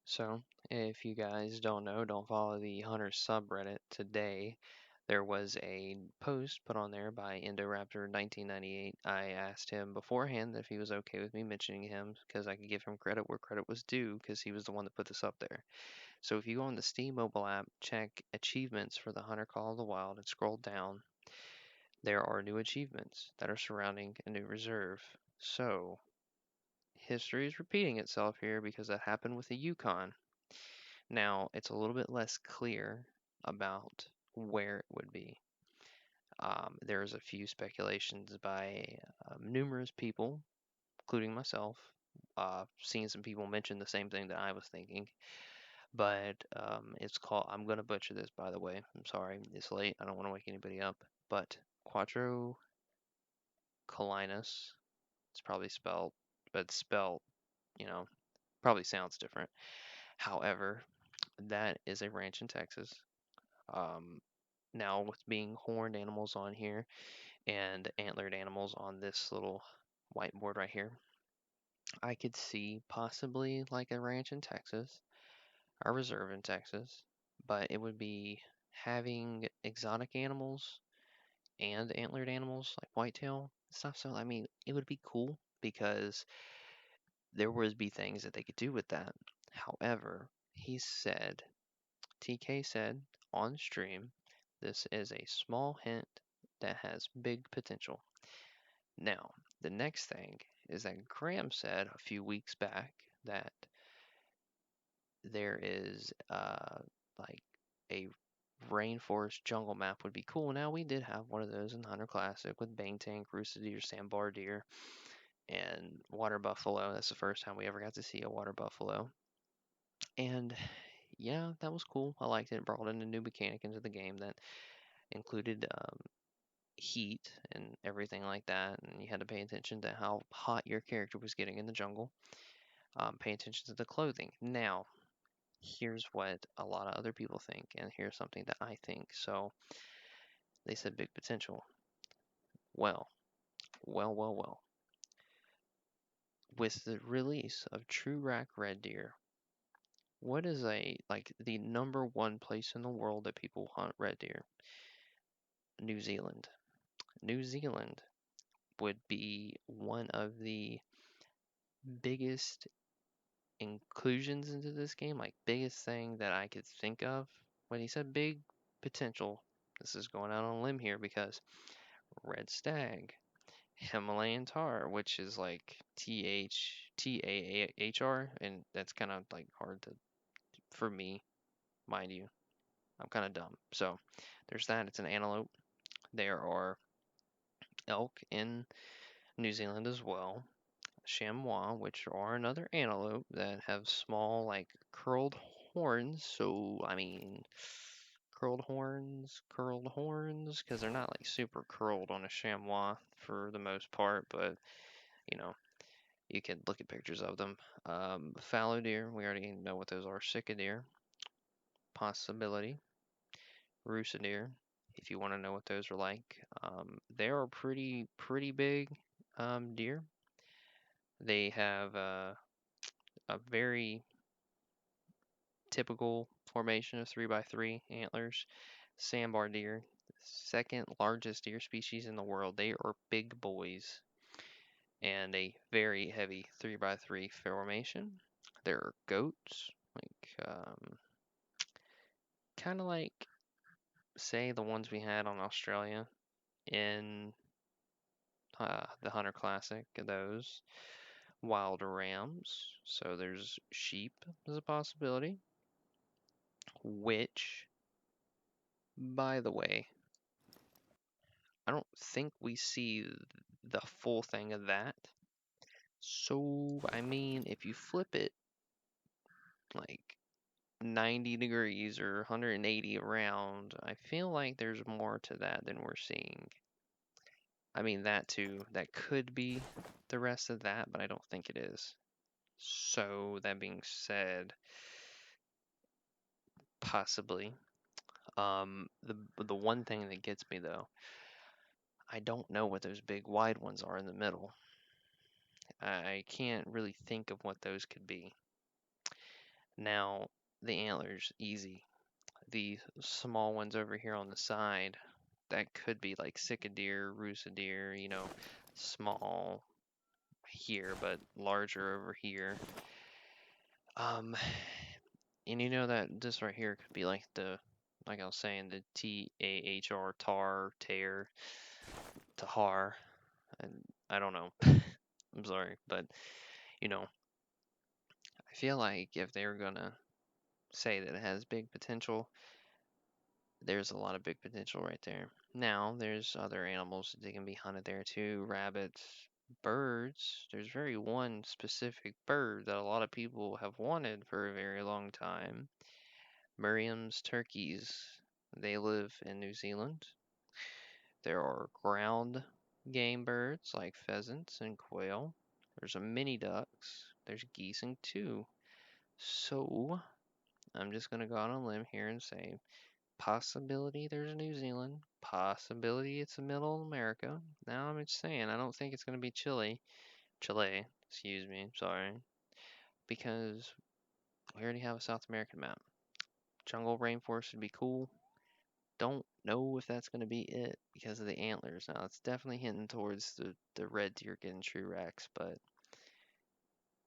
So, if you guys don't know, don't follow the Hunter subreddit today. There was a post put on there by Indoraptor 1998. I asked him beforehand if he was okay with me mentioning him because I could give him credit where credit was due because he was the one that put this up there. So, if you go on the Steam mobile app, check achievements for the Hunter Call of the Wild and scroll down, there are new achievements that are surrounding a new reserve. So, history is repeating itself here because that happened with the Yukon. Now, it's a little bit less clear about where it would be. There's a few speculations by numerous people, including myself. Seeing some people mention the same thing that I was thinking, but it's called. I'm gonna butcher this, by the way. I'm sorry, it's late. I don't want to wake anybody up. But Quattro Colinus. It's probably spelled, but spelled, you know, probably sounds different. However, that is a ranch in Texas. Um, Now, with being horned animals on here and antlered animals on this little whiteboard right here, I could see possibly like a ranch in Texas, a reserve in Texas, but it would be having exotic animals and antlered animals like whitetail stuff. So, I mean, it would be cool because there would be things that they could do with that. However, TK said on stream, this is a small hint that has big potential. Now, the next thing is that Graham said a few weeks back that there is like a rainforest jungle map would be cool. Now, we did have one of those in Hunter Classic with Bang Tank, Rooster Deer, Sandbar Deer, and Water Buffalo. That's the first time we ever got to see a water buffalo. And yeah, that was cool. I liked it. It brought in a new mechanic into the game that included heat and everything like that, and you had to pay attention to how hot your character was getting in the jungle. Pay attention to the clothing. Now, here's what a lot of other people think, and here's something that I think. So they said big potential. Well, well. With the release of True Rack Red Deer, what is the number one place in the world that people hunt red deer? New Zealand. New Zealand would be one of the biggest inclusions into this game, like biggest thing that I could think of. When he said big potential, this is going out on a limb here because red stag, Himalayan tar, which is like THTAHR, and that's kind of like hard to for me, mind you. I'm kind of dumb. So there's that. It's an antelope. There are elk in New Zealand as well. Chamois, which are another antelope that have small, like curled horns. So, I mean, curled horns, because they're not like super curled on a chamois for the most part, but you know, you can look at pictures of them. Fallow deer, we already know what those are. Sika deer, possibility. Roosa deer, if you want to know what those are like. They are pretty big deer. They have a very typical formation of 3x3 antlers. Sandbar deer, second largest deer species in the world. They are big boys and a very heavy 3x3 formation. There are goats, like kind of like say the ones we had on Australia in the Hunter Classic. Those wild rams. So there's sheep as a possibility, which, by the way, I don't think we see the full thing of that. So, I mean, if you flip it like 90 degrees or 180 around, I feel like there's more to that than we're seeing. I mean, that too, that could be the rest of that, but I don't think it is. So, that being said, possibly. The one thing that gets me though, I don't know what those big wide ones are in the middle. I can't really think of what those could be. Now, the antlers, easy. The small ones over here on the side, that could be like sick deer, roosa deer, small here, but larger over here. Um, and that this right here could be like I was saying, the TAHR, tar, tear, tahar. And I don't know. I'm sorry, but I feel like if they were gonna say that it has big potential, there's a lot of big potential right there. Now, there's other animals that can be hunted there too, rabbits, birds. There's very one specific bird that a lot of people have wanted for a very long time. Merriam's turkeys. They live in New Zealand. There are ground game birds like pheasants and quail. There's a mini ducks. There's geese and two. So, I'm just going to go out on a limb here and say possibility there's New Zealand, possibility it's the middle of America. Now I'm just saying, I don't think it's going to be Chile, excuse me, sorry, because we already have a South American map. Jungle rainforest would be cool. Don't know if that's going to be it because of the antlers. Now it's definitely hinting towards the red deer getting true racks, but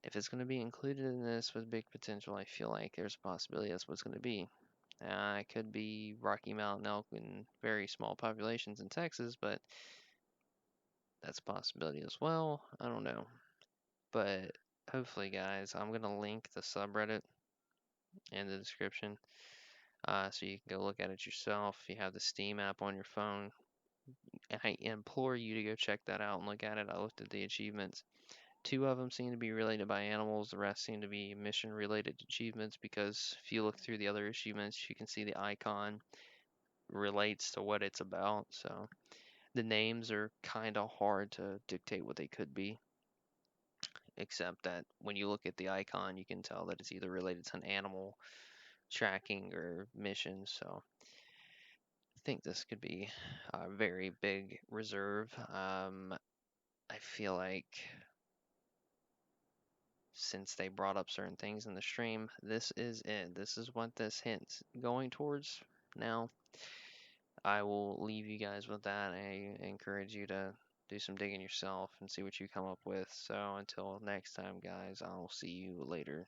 if it's going to be included in this with big potential, I feel like there's a possibility that's what's going to be. It could be Rocky Mountain elk in very small populations in Texas, but that's a possibility as well. I don't know. But hopefully, guys, I'm going to link the subreddit in the description so you can go look at it yourself. You have the Steam app on your phone. And I implore you to go check that out and look at it. I looked at the achievements. Two of them seem to be related by animals. The rest seem to be mission-related achievements because if you look through the other achievements, you can see the icon relates to what it's about. So the names are kind of hard to dictate what they could be, except that when you look at the icon, you can tell that it's either related to an animal tracking or mission. So I think this could be a very big reserve. I feel like since they brought up certain things in the stream, this is it. This is what this hint's going towards. Now, I will leave you guys with that. I encourage you to do some digging yourself and see what you come up with. So until next time, guys, I'll see you later.